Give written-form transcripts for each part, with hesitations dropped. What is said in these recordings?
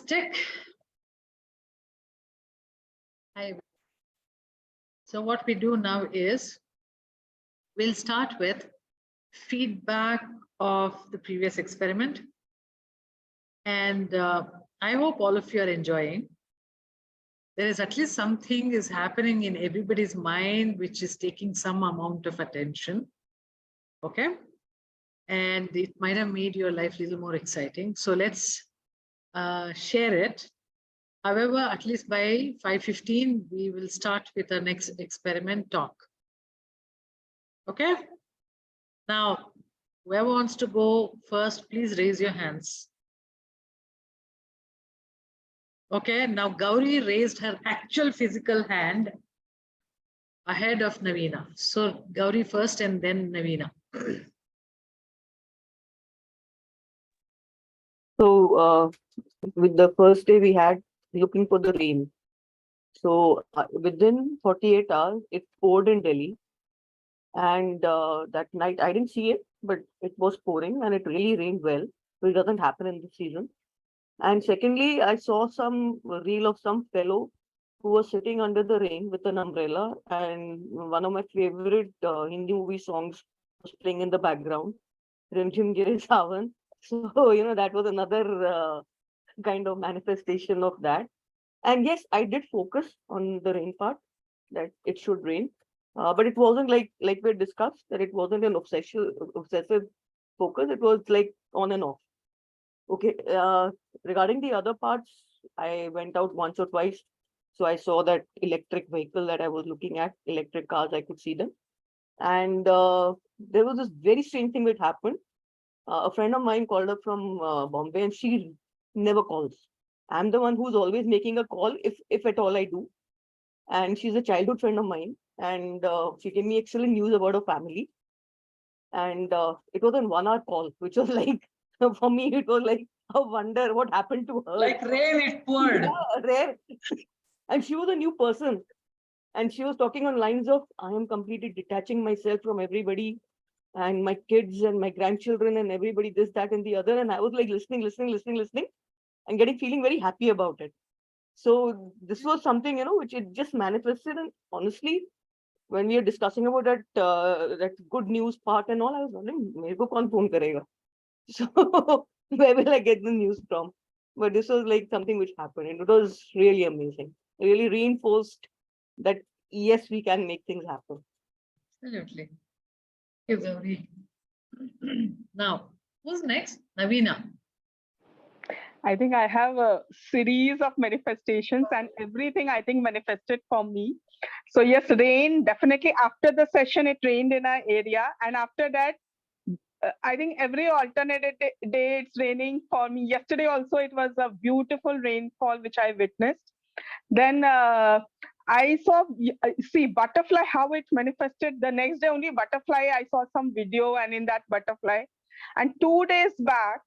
Fantastic. So what we do now is we'll start with feedback of the previous experiment. And I hope all of you are enjoying. There is at least something is happening in everybody's mind, which is taking some amount of attention. Okay. And it might have made your life a little more exciting. So let's share it. However, at least by 5:15, we will start with our next experiment talk. Okay. Now, whoever wants to go first, please raise your hands. Okay, now Gauri raised her actual physical hand ahead of Navina. So Gauri first and then Navina. So with the first day we had looking for the rain. So within 48 hours, it poured in Delhi. And that night, I didn't see it, but it was pouring and it really rained well. So it doesn't happen in this season. And secondly, I saw some reel of some fellow who was sitting under the rain with an umbrella. And one of my favorite Hindi movie songs was playing in the background, Rim Jim Gire Savan. So, that was another kind of manifestation of that. And yes, I did focus on the rain part, that it should rain. But it wasn't like we discussed, that it wasn't an obsessive focus. It was like on and off. Okay. Regarding the other parts, I went out once or twice. So I saw that electric vehicle that I was looking at, electric cars, I could see them. And there was this very strange thing that happened. A friend of mine called up from Bombay, and she never calls. I'm the one who's always making a call, if at all I do. And she's a childhood friend of mine, and she gave me excellent news about her family. And it was a 1 hour call, which was like, for me, it was like a wonder what happened to her. Like rain, it poured. Yeah, rare. And she was a new person. And she was talking on lines of, I am completely detaching myself from everybody and my kids and my grandchildren and everybody, this, that, and the other. And I was like listening, and feeling very happy about it. So this was something, which it just manifested. And honestly, when we are discussing about that good news part and all, I was wondering, mere ko kaun phone karega? So where will I get the news from? But this was like something which happened, and it was really amazing. It really reinforced that yes, we can make things happen. Absolutely. Thank you, Gauri. Now, who's next? Navina. I think I have a series of manifestations, and everything I think manifested for me. So yes, rain, definitely after the session, it rained in our area. And after that, I think every alternate day it's raining for me. Yesterday also, it was a beautiful rainfall, which I witnessed. Then I saw, see, butterfly, how it manifested. The next day only butterfly, I saw some video, and in that butterfly. And 2 days back,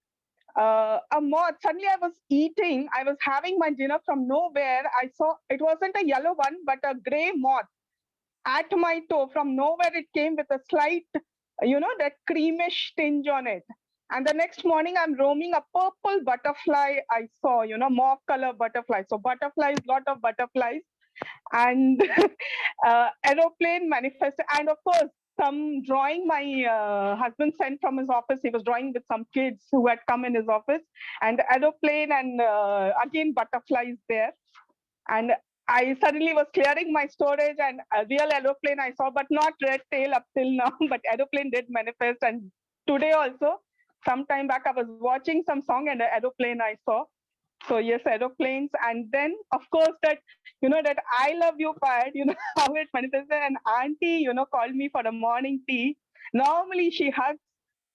a moth, suddenly I was eating, I was having my dinner, from nowhere I saw, it wasn't a yellow one, but a gray moth at my toe. From nowhere it came with a slight, that creamish tinge on it. And the next morning I'm roaming, a purple butterfly I saw, mauve color butterfly. So butterflies, lot of butterflies. And aeroplane manifested. And of course, some drawing my husband sent from his office. He was drawing with some kids who had come in his office, and aeroplane, and again butterflies there. And I suddenly was clearing my storage, and a real aeroplane I saw, but not red tail up till now, but aeroplane did manifest. And today also, some time back, I was watching some song, and an aeroplane I saw. So yes, aeroplanes. And then of course that, that I love you part, how it manifested. An auntie, called me for a morning tea. Normally she hugs,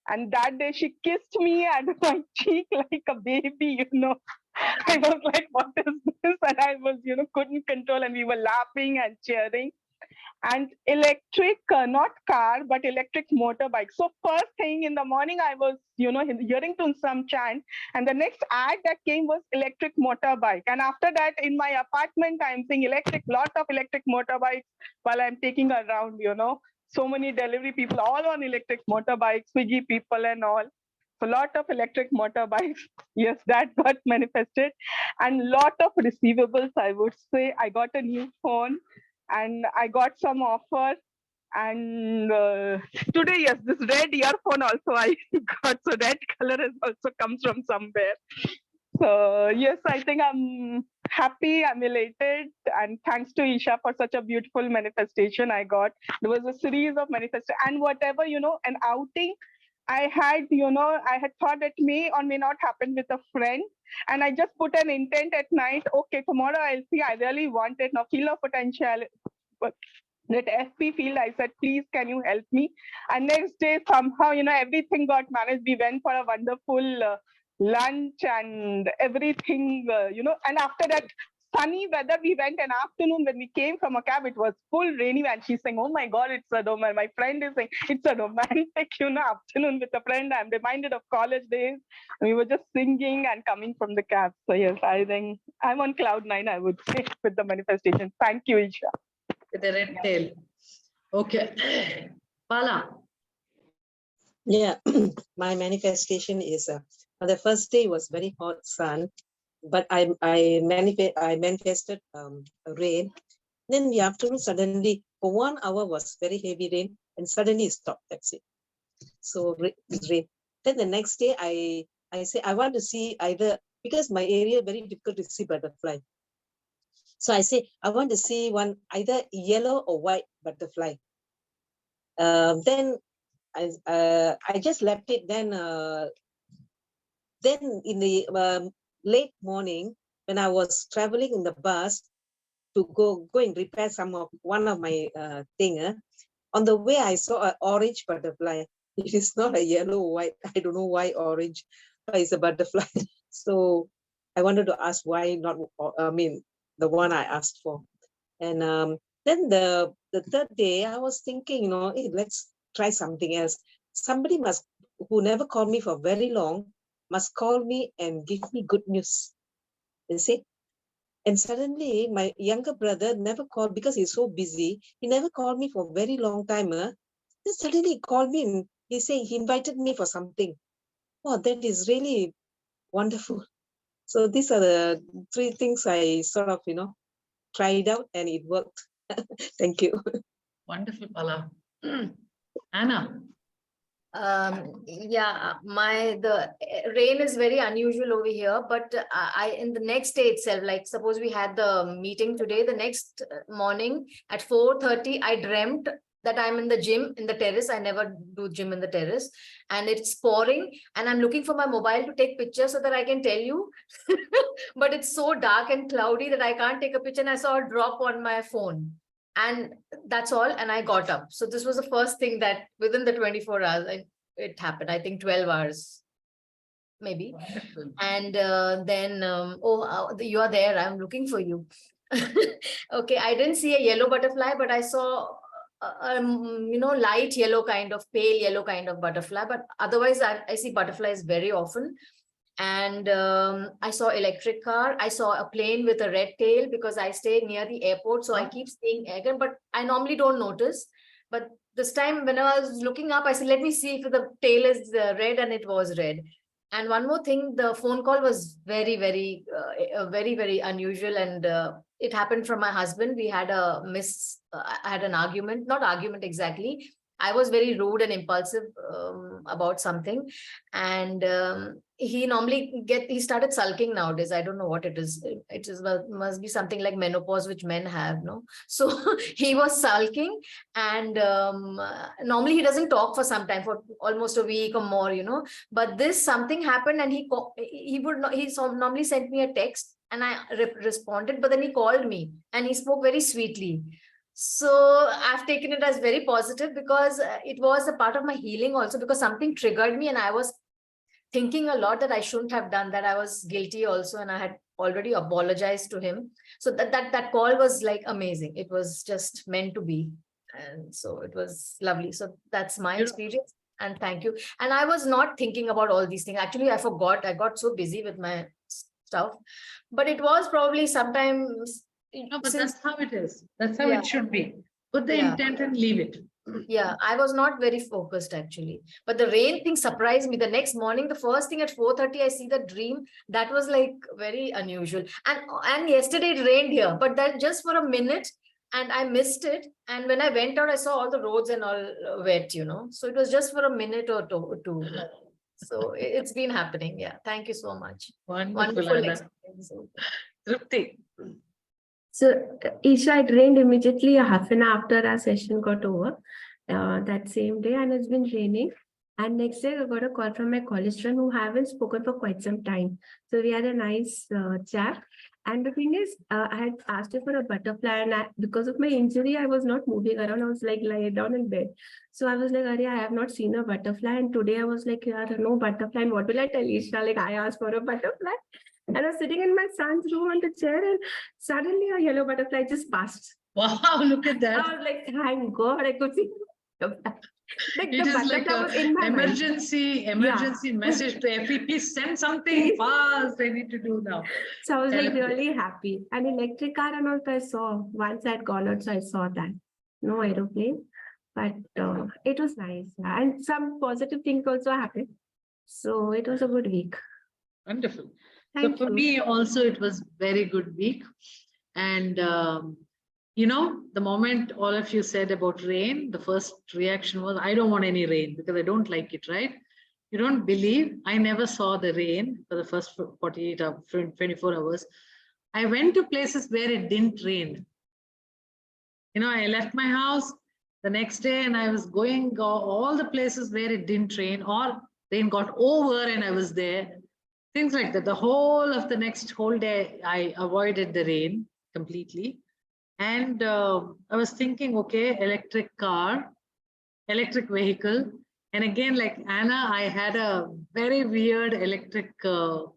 and that day she kissed me at my cheek like a baby, I was like, what is this? And I was, couldn't control, and we were laughing and cheering. And electric, not car, but electric motorbike. So first thing in the morning, I was, hearing to some chant, and the next ad that came was electric motorbike. And after that, in my apartment, I'm seeing lot of electric motorbikes while I'm taking around, so many delivery people, all on electric motorbikes, Swiggy people and all. So lot of electric motorbikes, yes, that got manifested, and lot of receivables. I would say I got a new phone, and I got some offer. And today, yes, this red earphone also I got. So red color has also comes from somewhere. So yes, I think I'm happy, I'm elated, and thanks to Isha for such a beautiful manifestation I got. There was a series of manifestation, and whatever, an outing I had, I had thought it may or may not happen with a friend. And I just put an intent at night. Okay, tomorrow I'll see. I really want it. Now, feel of potential. But that FP field, I said, please, can you help me? And next day, somehow, everything got managed. We went for a wonderful lunch and everything, and after that, sunny weather, we went an afternoon. When we came from a cab, it was full rainy, and she's saying, oh my God, it's a romantic. My friend is saying, it's a romantic, afternoon with a friend. I'm reminded of college days. We were just singing and coming from the cab. So yes, I think I'm on cloud 9, I would say, with the manifestation. Thank you, Isha. With a red tail. Okay. Bala. Yeah, my manifestation is the first day was very hot sun, but I manifested rain. Then in the afternoon, suddenly for 1 hour was very heavy rain, and suddenly it stopped. That's it. So rain. Then the next day, I say I want to see either, because my area very difficult to see butterfly. So I say I want to see one either yellow or white butterfly. Then I just left it. Then in the late morning, when I was traveling in the bus to go and repair one of my thing, on the way I saw an orange butterfly. It is not a yellow or white. I don't know why orange, but it's a butterfly. So I wanted to ask why not. The one I asked for. And then the third day, I was thinking, hey, let's try something else. Somebody who never called me for very long, must call me and give me good news. You see? And suddenly, my younger brother never called because he's so busy. He never called me for a very long time. Then suddenly he called me and he invited me for something. Oh, that is really wonderful. So these are the 3 things I sort of, tried out, and it worked. Thank you. Wonderful, Bala. Anna. Yeah, the rain is very unusual over here, but I in the next day itself, like suppose we had the meeting today, the next morning at 4:30, I dreamt that I'm in the gym in the terrace. I never do gym in the terrace, and it's pouring, and I'm looking for my mobile to take pictures so that I can tell you, but it's so dark and cloudy that I can't take a picture, and I saw a drop on my phone. And that's all. And I got up. So this was the first thing that within the 24 hours, it happened. I think 12 hours, maybe. Wonderful. And then, you are there. I'm looking for you. Okay. I didn't see a yellow butterfly, but I saw, light yellow kind of pale yellow kind of butterfly. But otherwise, I see butterflies very often. And I saw electric car. I saw a plane with a red tail because I stay near the airport. So I keep seeing again, but I normally don't notice. But this time when I was looking up, I said, let me see if the tail is red, and it was red. And one more thing, the phone call was very, very, very, very unusual. And it happened from my husband. We had I had an argument, not argument exactly. I was very rude and impulsive about something. And he started sulking nowadays. I don't know what it is. Must be something like menopause, which men have, no? So he was sulking, and normally he doesn't talk for some time, for almost a week or more, but something happened, and he normally sent me a text, and I responded, but then he called me and he spoke very sweetly. So I've taken it as very positive, because it was a part of my healing also, because something triggered me, and I was thinking a lot that I shouldn't have done that. I was guilty also, and I had already apologized to him. So that call was like amazing. It was just meant to be. And so it was lovely. So that's my experience. And thank you. And I was not thinking about all these things. Actually, I forgot. I got so busy with my stuff. But it was probably sometimes... No, but that's how it is. That's how it should be. Put the intent and leave it. Yeah, I was not very focused actually. But the rain thing surprised me. The next morning, the first thing at 4:30, I see the dream. That was like very unusual. And yesterday it rained here, but that just for a minute, and I missed it. And when I went out, I saw all the roads and all wet, you know. So it was just for a minute or two. So it's been happening. Yeah. Thank you so much. Wonderful, Wonderful Anna. experience. Tripti. So, Isha, it rained immediately a half an hour after our session got over that same day, and it's been raining. And next day, I got a call from my college friend who haven't spoken for quite some time. So we had a nice chat. And the thing is, I had asked her for a butterfly, and because of my injury, I was not moving around. I was like lying down in bed. So I was like, Arya, I have not seen a butterfly. And today I was like, yeah, no butterfly. And what will I tell Isha? Like, I asked for a butterfly. And I was sitting in my son's room on the chair, and suddenly a yellow butterfly just passed. Wow, look at that. I was like, thank God I could see the butterfly. Like It the is like butterfly was in my mind. emergency message to FEP. Send something fast. I need to do now. So I was like Help. really happy. And electric car and also I saw once I had gone out, so I saw that. No aeroplane, but it was nice. Yeah. And some positive things also happened. So it was a good week. Wonderful. Thank So for you. me also, it was very good week. And, you know, the moment all of you said about rain, the first reaction was, I don't want any rain because I don't like it, right? You don't believe, I never saw the rain for the first 48 or 24 hours. I went to places where it didn't rain. You know, I left my house the next day and I was going all the places where it didn't rain, or rain got over and I was there. Things like that. The whole of the next whole day, I avoided the rain completely. And I was thinking, okay, electric car, electric vehicle. And again, like Anna, I had a very weird electric, car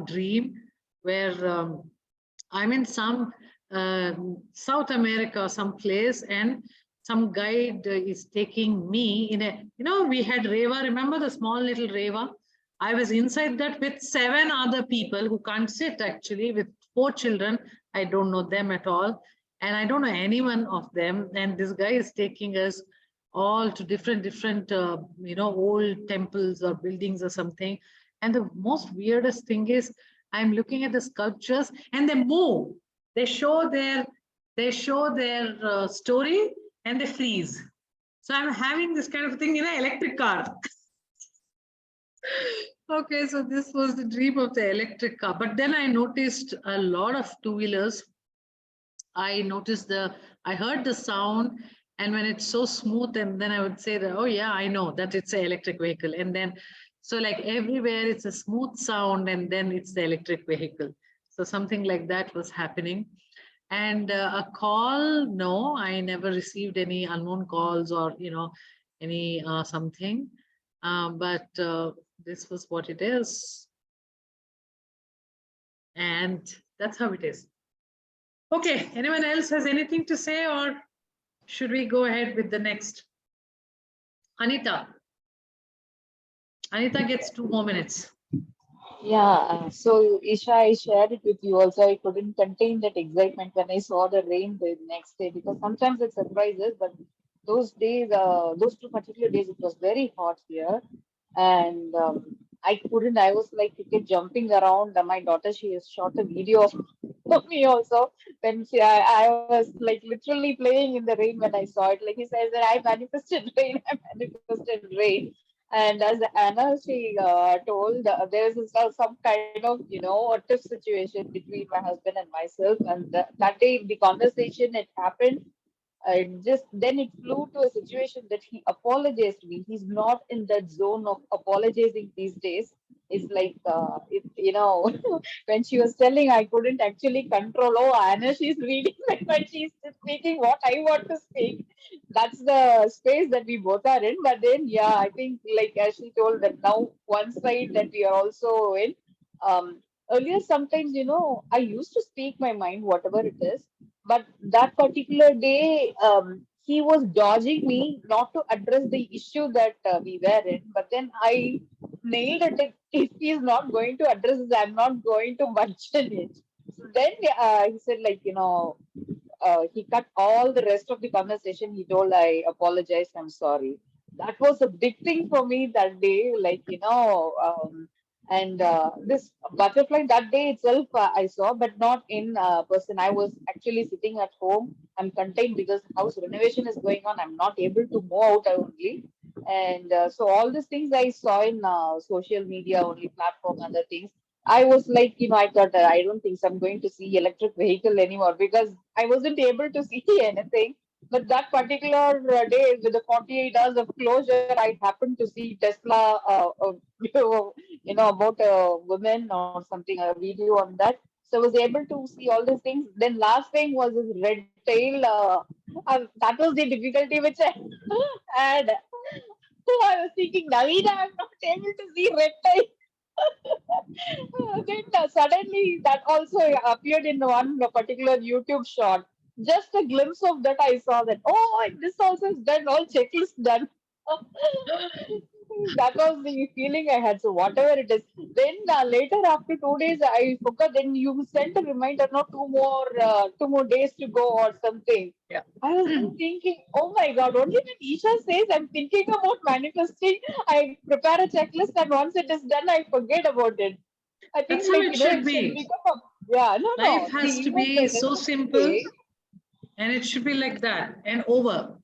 dream where I'm in some South America, some place, and some guide is taking me in a, you know, we had Reva, remember the small little Reva? I was inside that with 7 other people who can't sit actually, with 4 children. I don't know them at all. And I don't know anyone of them. And this guy is taking us all to different, old temples or buildings or something. And the most weirdest thing is I'm looking at the sculptures and they move. They show their story and they freeze. So I'm having this kind of thing in an electric car. Okay, so this was the dream of the electric car. But then I noticed a lot of two-wheelers. I heard the sound, and when it's so smooth, and then I would say that, oh yeah, I know that it's an electric vehicle. And then, so like everywhere it's a smooth sound, and then it's the electric vehicle. So something like that was happening. And a call, no, I never received any unknown calls or, any something. But this was what it is. And that's how it is. Okay, anyone else has anything to say, or should we go ahead with the next? Anita. Anita gets 2 more minutes. Yeah, so Isha, I shared it with you also. I couldn't contain that excitement when I saw the rain the next day, because sometimes it surprises, but those days, those 2 particular days, it was very hot here. And I was like jumping around. My daughter, she has shot a video of me also when I was like literally playing in the rain when I saw it. Like he says that I manifested rain, I manifested rain. And as Anna, she told, there is some kind of, a tough situation between my husband and myself. And that day, the conversation, it happened. Then it flew to a situation that he apologized to me. He's not in that zone of apologizing these days. It's like, when she was telling, I couldn't actually control. Oh, Anna, she's reading, but she's speaking what I want to speak. That's the space that we both are in. But then, yeah, I think, like as she told, that now one side that we are also in. Earlier, sometimes, I used to speak my mind, whatever it is. But that particular day, he was dodging me not to address the issue that we were in. But then I nailed it. If he's not going to address this, I'm not going to mention it. So then he said, like, he cut all the rest of the conversation. He told, I apologize, I'm sorry. That was a big thing for me that day, like, and this butterfly that day itself I saw, but not in person. I was actually sitting at home. I'm contained because house renovation is going on. I'm not able to move out only. And so all these things I saw in social media, only platform, other things. I was like, I thought, I don't think so I'm going to see electric vehicle anymore because I wasn't able to see anything. But that particular day, with the 48 hours of closure, I happened to see Tesla, about a woman or something, a video on that. So I was able to see all these things. Then last thing was this red tail. That was the difficulty which I had. So I was thinking, Navina, I'm not able to see red tail. Then suddenly that also appeared in one particular YouTube shot. Just a glimpse of that, I saw that. Oh, this also is done. All checklist done. That was the feeling I had. So whatever it is. Then later after 2 days, I forgot. Then you sent a reminder. No, 2 more days to go or something. Yeah. I was then thinking, oh my God, only when Isha says I'm thinking about manifesting, I prepare a checklist, and once it is done, I forget about it. I think That's how it should it be. become yeah, no, Life no. has to Even be the so rest of the simple, day, and it should be like that and over.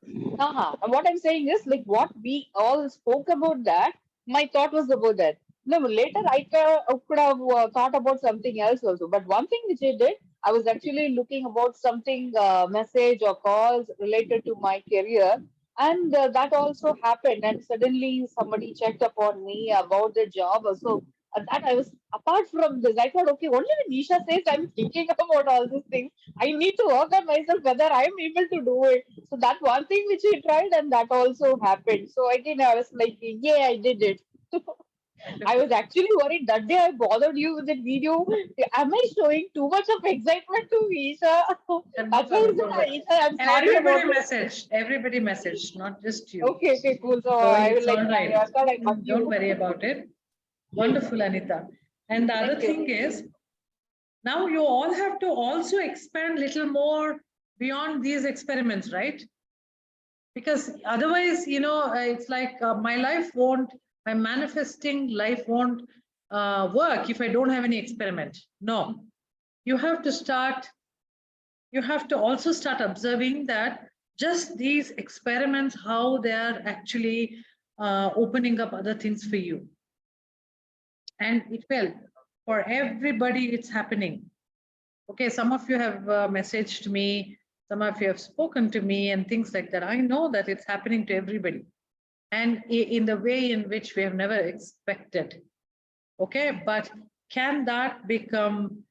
And what I'm saying is, like, what we all spoke about that, my thought was about that. No, later I could have thought about something else also. But one thing which I did, I was actually looking about something, message or calls related to my career. And that also happened. And suddenly somebody checked upon me about the job. So that I was, apart from this, I thought, okay, only when Nisha says I'm thinking about all these things, I need to work on myself whether I'm able to do it. So that one thing which I tried, and that also happened. So again, I was like, yeah, I did it. I was actually worried that day I bothered you with that video. Am I showing too much of excitement to Isha? That's why I said, Isha, I'm And sorry about everybody messaged, not just you. Okay, cool. So So I will it's like, all right. I thought I got Don't you. worry about it. Wonderful, Anita. And the other Thank you. thing is, now you all have to also expand little more beyond these experiments, right? Because otherwise, it's like my manifesting life won't work if I don't have any experiment. No, you have to also start observing that just these experiments, how they are actually opening up other things for you. And it will, for everybody, it's happening. Okay, some of you have messaged me, some of you have spoken to me and things like that. I know that it's happening to everybody, and in the way in which we have never expected. Okay, but can that become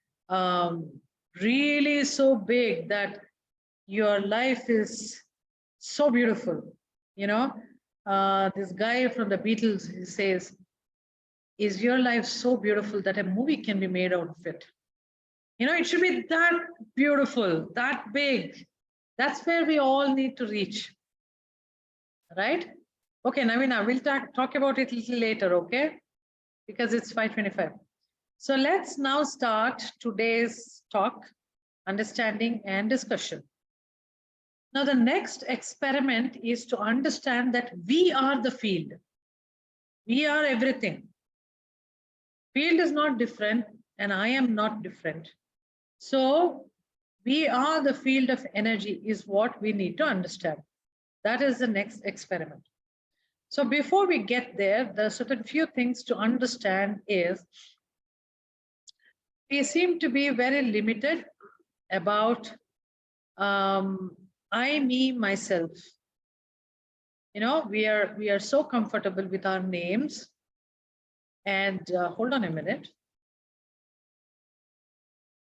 really so big that your life is so beautiful? This guy from the Beatles, he says, is your life so beautiful that a movie can be made out of it? It should be that beautiful, that big. That's where we all need to reach, right? Okay, Navina, we'll talk about it a little later, okay? Because it's 5:25. So let's now start today's talk, understanding and discussion. Now, the next experiment is to understand that we are the field. We are everything. Field is not different, and I am not different. So we are the field of energy is what we need to understand. That is the next experiment. So before we get there, there are certain few things to understand is we seem to be very limited about I, me, myself. We are so comfortable with our names. And hold on a minute.